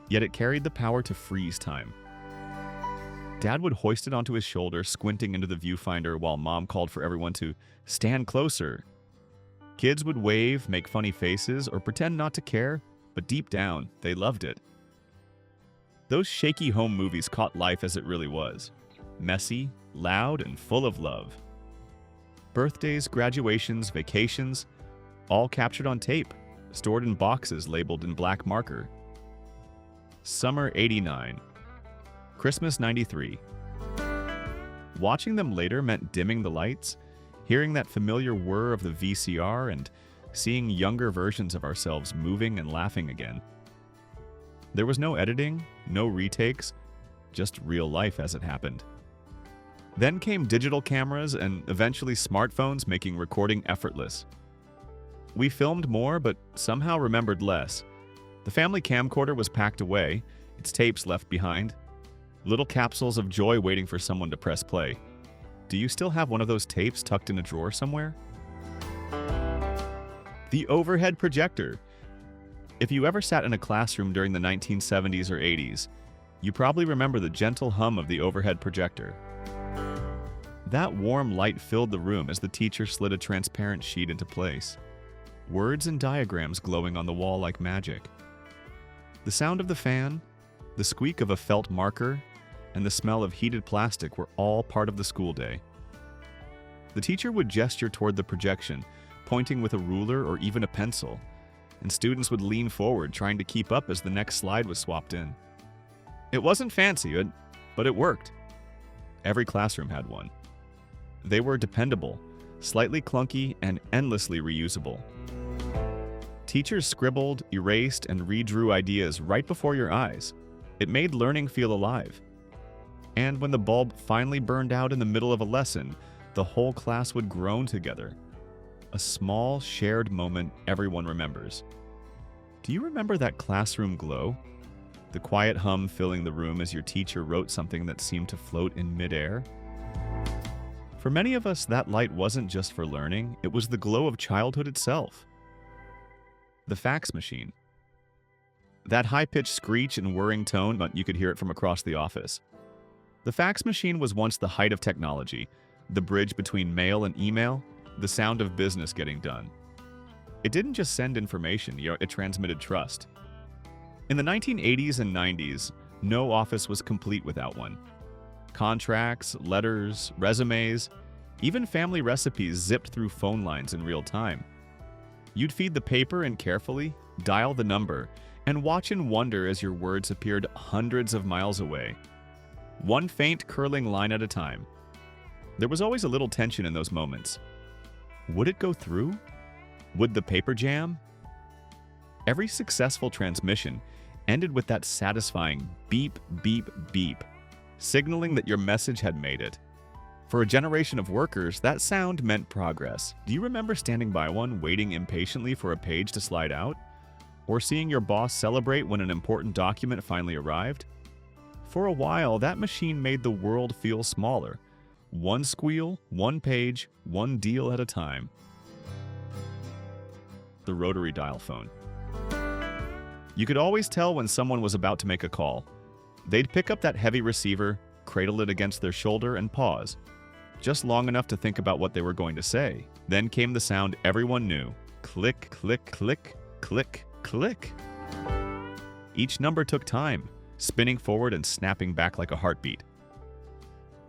yet it carried the power to freeze time. Dad would hoist it onto his shoulder, squinting into the viewfinder while Mom called for everyone to stand closer. Kids would wave, make funny faces, or pretend not to care, but deep down, they loved it. Those shaky home movies caught life as it really was. Messy, loud, and full of love. Birthdays, graduations, vacations, all captured on tape, stored in boxes labeled in black marker. Summer '89. Christmas '93. Watching them later meant dimming the lights, hearing that familiar whir of the VCR, and seeing younger versions of ourselves moving and laughing again. There was no editing, no retakes, just real life as it happened. Then came digital cameras and eventually smartphones making recording effortless. We filmed more, but somehow remembered less. The family camcorder was packed away, its tapes left behind. Little capsules of joy waiting for someone to press play. Do you still have one of those tapes tucked in a drawer somewhere? The overhead projector. If you ever sat in a classroom during the 1970s or 80s, you probably remember the gentle hum of the overhead projector. That warm light filled the room as the teacher slid a transparent sheet into place. Words and diagrams glowing on the wall like magic. The sound of the fan, the squeak of a felt marker, and the smell of heated plastic were all part of the school day. The teacher would gesture toward the projection, pointing with a ruler or even a pencil, and students would lean forward trying to keep up as the next slide was swapped in. It wasn't fancy, but it worked. Every classroom had one. They were dependable, slightly clunky, and endlessly reusable. Teachers scribbled, erased, and redrew ideas right before your eyes. It made learning feel alive. And when the bulb finally burned out in the middle of a lesson, the whole class would groan together. A small, shared moment everyone remembers. Do you remember that classroom glow? The quiet hum filling the room as your teacher wrote something that seemed to float in midair? For many of us, that light wasn't just for learning, it was the glow of childhood itself. The fax machine. That high-pitched screech and whirring tone, but you could hear it from across the office. The fax machine was once the height of technology, the bridge between mail and email, the sound of business getting done. It didn't just send information, it transmitted trust. In the 1980s and 90s, no office was complete without one. Contracts, letters, resumes, even family recipes zipped through phone lines in real time. You'd feed the paper in carefully, dial the number, and watch in wonder as your words appeared hundreds of miles away. One faint, curling line at a time. There was always a little tension in those moments. Would it go through? Would the paper jam? Every successful transmission ended with that satisfying beep, beep, beep, signaling that your message had made it. For a generation of workers, that sound meant progress. Do you remember standing by one, waiting impatiently for a page to slide out? Or seeing your boss celebrate when an important document finally arrived? For a while, that machine made the world feel smaller. One squeal, one page, one deal at a time. The rotary dial phone. You could always tell when someone was about to make a call. They'd pick up that heavy receiver, cradle it against their shoulder, and pause. Just long enough to think about what they were going to say. Then came the sound everyone knew. Click, click, click, click, click. Each number took time, spinning forward and snapping back like a heartbeat.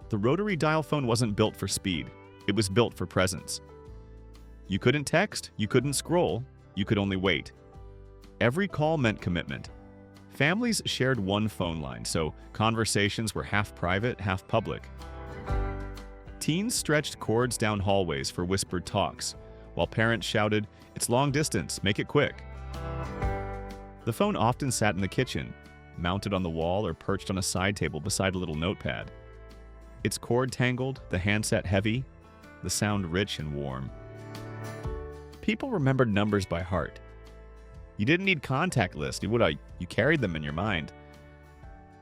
The rotary dial phone wasn't built for speed. It was built for presence. You couldn't text, you couldn't scroll, you could only wait. Every call meant commitment. Families shared one phone line, so conversations were half private, half public. Teens stretched cords down hallways for whispered talks, while parents shouted, "It's long distance, make it quick." The phone often sat in the kitchen, mounted on the wall or perched on a side table beside a little notepad. Its cord tangled, the handset heavy, the sound rich and warm. People remembered numbers by heart. You didn't need contact lists, you carried them in your mind.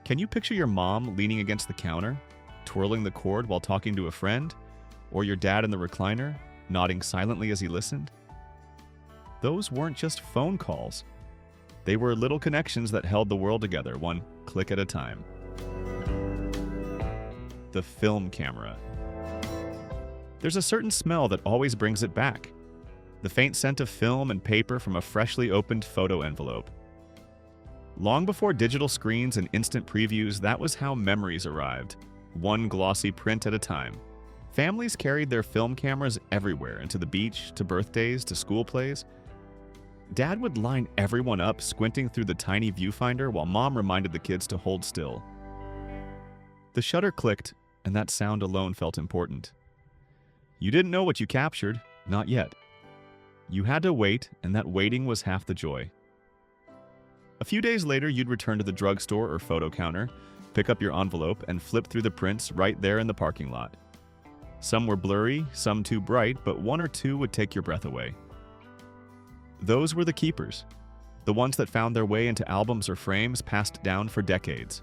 Can you picture your mom leaning against the counter, twirling the cord while talking to a friend? Or your dad in the recliner, nodding silently as he listened? Those weren't just phone calls. They were little connections that held the world together, one click at a time. The film camera. There's a certain smell that always brings it back. The faint scent of film and paper from a freshly opened photo envelope. Long before digital screens and instant previews, that was how memories arrived, one glossy print at a time. Families carried their film cameras everywhere, into the beach, to birthdays, to school plays. Dad would line everyone up, squinting through the tiny viewfinder while Mom reminded the kids to hold still. The shutter clicked, and that sound alone felt important. You didn't know what you captured, not yet. You had to wait, and that waiting was half the joy. A few days later, you'd return to the drugstore or photo counter, pick up your envelope, and flip through the prints right there in the parking lot. Some were blurry, some too bright, but one or two would take your breath away. Those were the keepers, the ones that found their way into albums or frames passed down for decades.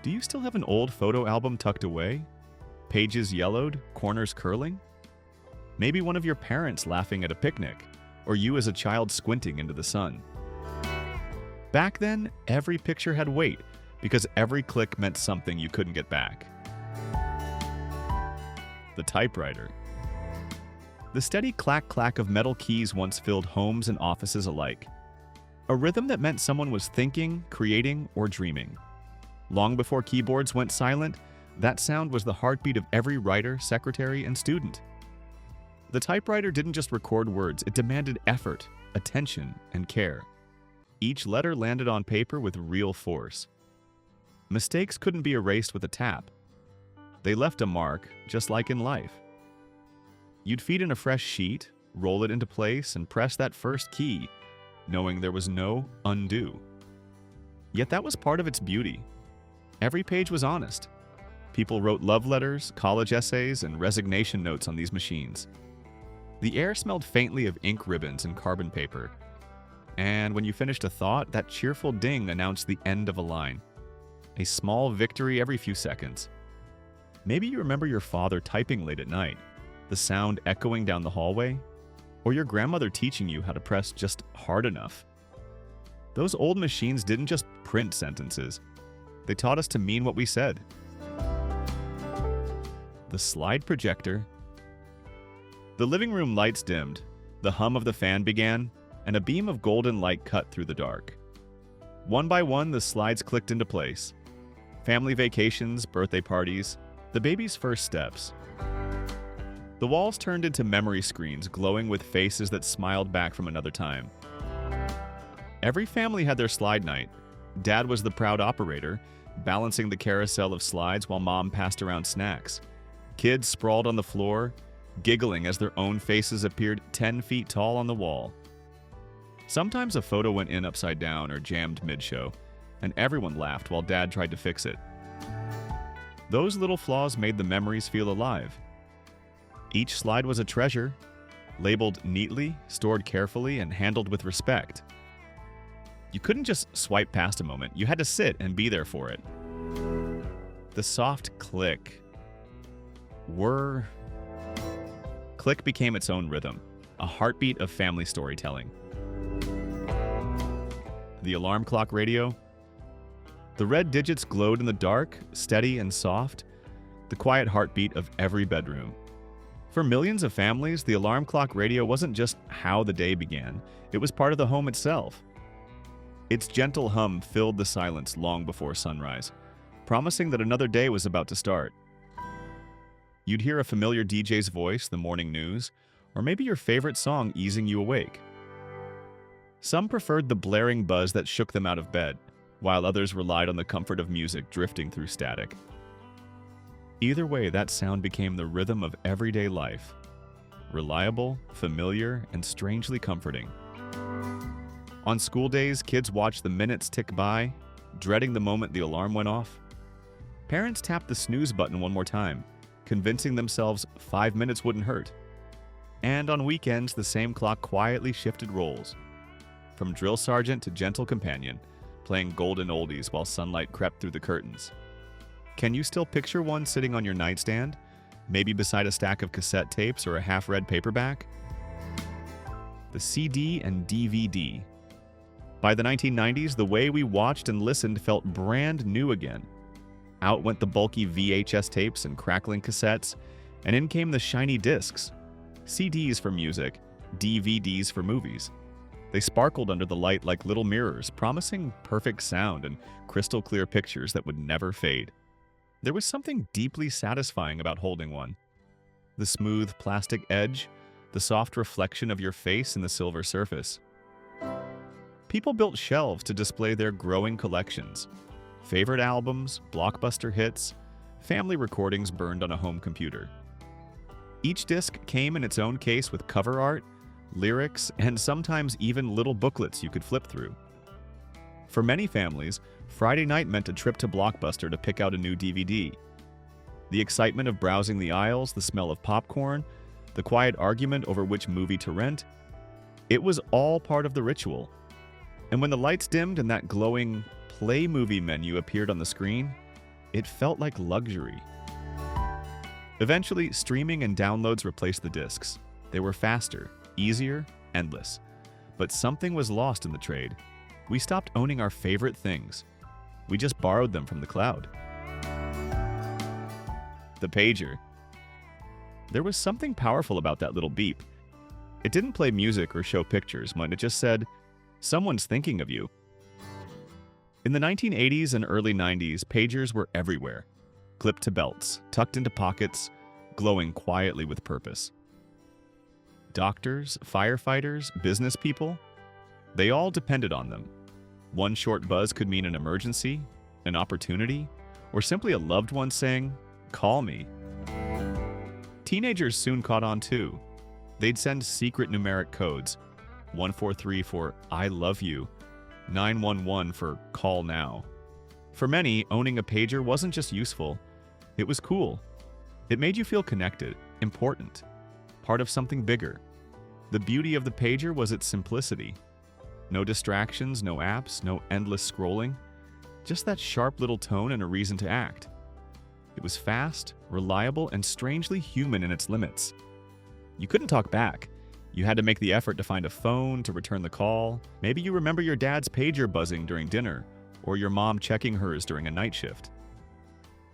Do you still have an old photo album tucked away? Pages yellowed, corners curling? Maybe one of your parents laughing at a picnic, or you as a child squinting into the sun. Back then, every picture had weight, because every click meant something you couldn't get back. The typewriter. The steady clack-clack of metal keys once filled homes and offices alike. A rhythm that meant someone was thinking, creating, or dreaming. Long before keyboards went silent, that sound was the heartbeat of every writer, secretary, and student. The typewriter didn't just record words, it demanded effort, attention, and care. Each letter landed on paper with real force. Mistakes couldn't be erased with a tap. They left a mark, just like in life. You'd feed in a fresh sheet, roll it into place, and press that first key, knowing there was no undo. Yet that was part of its beauty. Every page was honest. People wrote love letters, college essays, and resignation notes on these machines. The air smelled faintly of ink ribbons and carbon paper. And when you finished a thought, that cheerful ding announced the end of a line. A small victory every few seconds. Maybe you remember your father typing late at night, the sound echoing down the hallway, or your grandmother teaching you how to press just hard enough. Those old machines didn't just print sentences. They taught us to mean what we said. The slide projector. The living room lights dimmed, the hum of the fan began, and a beam of golden light cut through the dark. One by one, the slides clicked into place. Family vacations, birthday parties, the baby's first steps. The walls turned into memory screens, glowing with faces that smiled back from another time. Every family had their slide night. Dad was the proud operator, balancing the carousel of slides while Mom passed around snacks. Kids sprawled on the floor, giggling as their own faces appeared 10 feet tall on the wall. Sometimes a photo went in upside down or jammed mid-show, and everyone laughed while Dad tried to fix it. Those little flaws made the memories feel alive. Each slide was a treasure, labeled neatly, stored carefully, and handled with respect. You couldn't just swipe past a moment, you had to sit and be there for it. The soft click. Click became its own rhythm, a heartbeat of family storytelling. The alarm clock radio. The red digits glowed in the dark, steady and soft, the quiet heartbeat of every bedroom. For millions of families, the alarm clock radio wasn't just how the day began, it was part of the home itself. Its gentle hum filled the silence long before sunrise, promising that another day was about to start. You'd hear a familiar DJ's voice, the morning news, or maybe your favorite song easing you awake. Some preferred the blaring buzz that shook them out of bed, while others relied on the comfort of music drifting through static. Either way, that sound became the rhythm of everyday life. Reliable, familiar, and strangely comforting. On school days, kids watched the minutes tick by, dreading the moment the alarm went off. Parents tapped the snooze button one more time, convincing themselves 5 minutes wouldn't hurt. And on weekends, the same clock quietly shifted roles. From drill sergeant to gentle companion, playing golden oldies while sunlight crept through the curtains. Can you still picture one sitting on your nightstand, maybe beside a stack of cassette tapes or a half-read paperback? The CD and DVD. By the 1990s, the way we watched and listened felt brand new again. Out went the bulky VHS tapes and crackling cassettes, and in came the shiny discs. CDs for music, DVDs for movies. They sparkled under the light like little mirrors, promising perfect sound and crystal clear pictures that would never fade. There was something deeply satisfying about holding one. The smooth plastic edge, the soft reflection of your face in the silver surface. People built shelves to display their growing collections. Favorite albums, blockbuster hits, family recordings burned on a home computer. Each disc came in its own case with cover art, lyrics, and sometimes even little booklets you could flip through. For many families, Friday night meant a trip to Blockbuster to pick out a new DVD. The excitement of browsing the aisles, the smell of popcorn, the quiet argument over which movie to rent, it was all part of the ritual. And when the lights dimmed and that glowing play movie menu appeared on the screen, it felt like luxury. Eventually, streaming and downloads replaced the discs. They were faster, easier, endless. But something was lost in the trade. We stopped owning our favorite things. We just borrowed them from the cloud. The pager. There was something powerful about that little beep. It didn't play music or show pictures, but it just said, "Someone's thinking of you." In the 1980s and early 90s, pagers were everywhere. Clipped to belts, tucked into pockets, glowing quietly with purpose. Doctors, firefighters, business people, they all depended on them. One short buzz could mean an emergency, an opportunity, or simply a loved one saying, "Call me." Teenagers soon caught on too. They'd send secret numeric codes, 143 for "I love you," 911 for "Call now." For many, owning a pager wasn't just useful, it was cool. It made you feel connected, important, part of something bigger. The beauty of the pager was its simplicity. No distractions, no apps, no endless scrolling. Just that sharp little tone and a reason to act. It was fast, reliable, and strangely human in its limits. You couldn't talk back. You had to make the effort to find a phone, to return the call. Maybe you remember your dad's pager buzzing during dinner, or your mom checking hers during a night shift.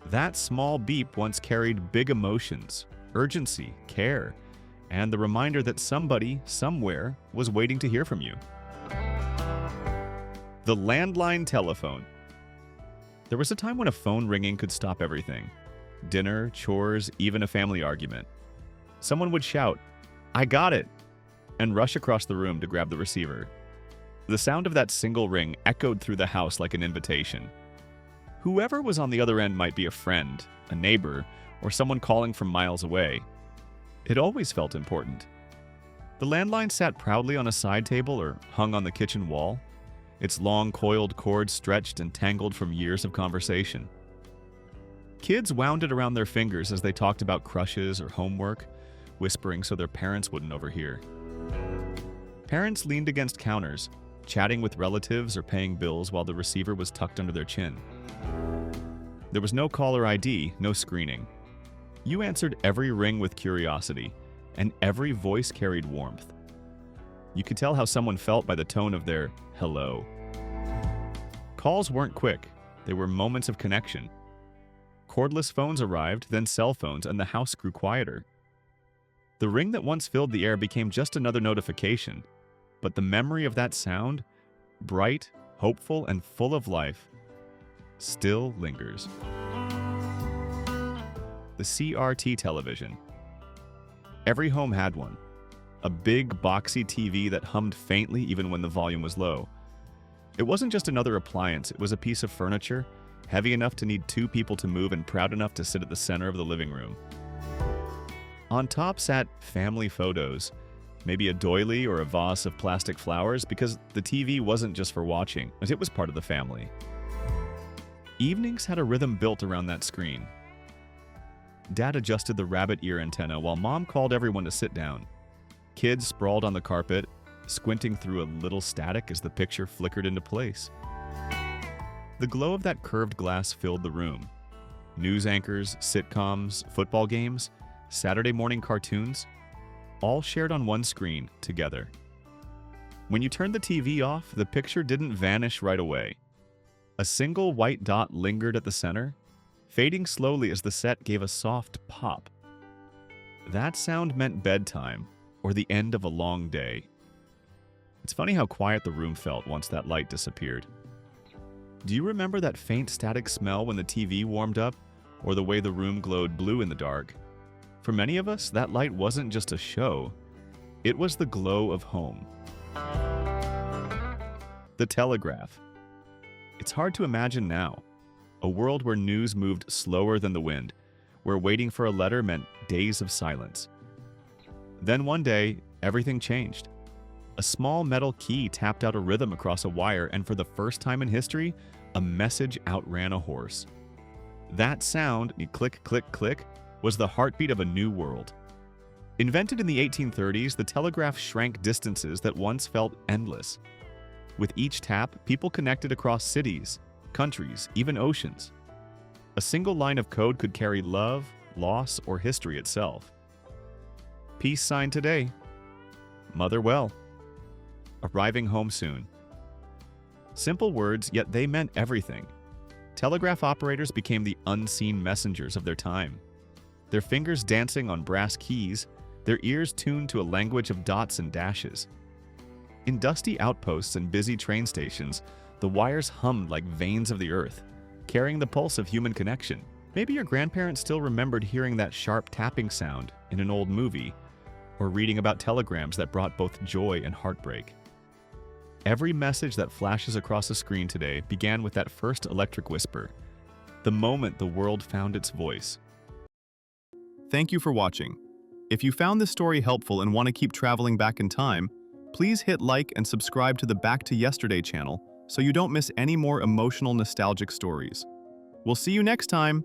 That small beep once carried big emotions, urgency, care, and the reminder that somebody, somewhere, was waiting to hear from you. The landline telephone. There was a time when a phone ringing could stop everything. Dinner, chores, even a family argument. Someone would shout, "I got it!" and rush across the room to grab the receiver. The sound of that single ring echoed through the house like an invitation. Whoever was on the other end might be a friend, a neighbor, or someone calling from miles away. It always felt important. The landline sat proudly on a side table or hung on the kitchen wall, its long coiled cord stretched and tangled from years of conversation. Kids wound it around their fingers as they talked about crushes or homework, whispering so their parents wouldn't overhear. Parents leaned against counters, chatting with relatives or paying bills while the receiver was tucked under their chin. There was no caller ID, no screening. You answered every ring with curiosity, and every voice carried warmth. You could tell how someone felt by the tone of their hello. Calls weren't quick, they were moments of connection. Cordless phones arrived, then cell phones, and the house grew quieter. The ring that once filled the air became just another notification, but the memory of that sound, bright, hopeful, and full of life, still lingers. The CRT television. Every home had one. A big, boxy TV that hummed faintly even when the volume was low. It wasn't just another appliance, it was a piece of furniture, heavy enough to need two people to move and proud enough to sit at the center of the living room. On top sat family photos, maybe a doily or a vase of plastic flowers, because the TV wasn't just for watching, it was part of the family. Evenings had a rhythm built around that screen. Dad adjusted the rabbit ear antenna while Mom called everyone to sit down. Kids sprawled on the carpet, squinting through a little static as the picture flickered into place. The glow of that curved glass filled the room. News anchors, sitcoms, football games, Saturday morning cartoons, all shared on one screen together. When you turned the TV off, the picture didn't vanish right away. A single white dot lingered at the center, fading slowly as the set gave a soft pop. That sound meant bedtime, or the end of a long day. It's funny how quiet the room felt once that light disappeared. Do you remember that faint static smell when the TV warmed up, or the way the room glowed blue in the dark? For many of us, that light wasn't just a show, it was the glow of home. The telegraph. It's hard to imagine now. A world where news moved slower than the wind, where waiting for a letter meant days of silence. Then one day, everything changed. A small metal key tapped out a rhythm across a wire, and for the first time in history, a message outran a horse. That sound, click, click, click, was the heartbeat of a new world. Invented in the 1830s, the telegraph shrank distances that once felt endless. With each tap, people connected across cities, countries, even oceans. A single line of code could carry love, loss, or history itself. Peace sign today. Mother well. Arriving home soon. Simple words, yet they meant everything. Telegraph operators became the unseen messengers of their time. Their fingers dancing on brass keys, their ears tuned to a language of dots and dashes. In dusty outposts and busy train stations, the wires hummed like veins of the earth, carrying the pulse of human connection. Maybe your grandparents still remembered hearing that sharp tapping sound in an old movie, or reading about telegrams that brought both joy and heartbreak. Every message that flashes across a screen today began with that first electric whisper, the moment the world found its voice. Thank you for watching. If you found this story helpful and want to keep traveling back in time, please hit like and subscribe to the Back to Yesterday channel so you don't miss any more emotional, nostalgic stories. We'll see you next time!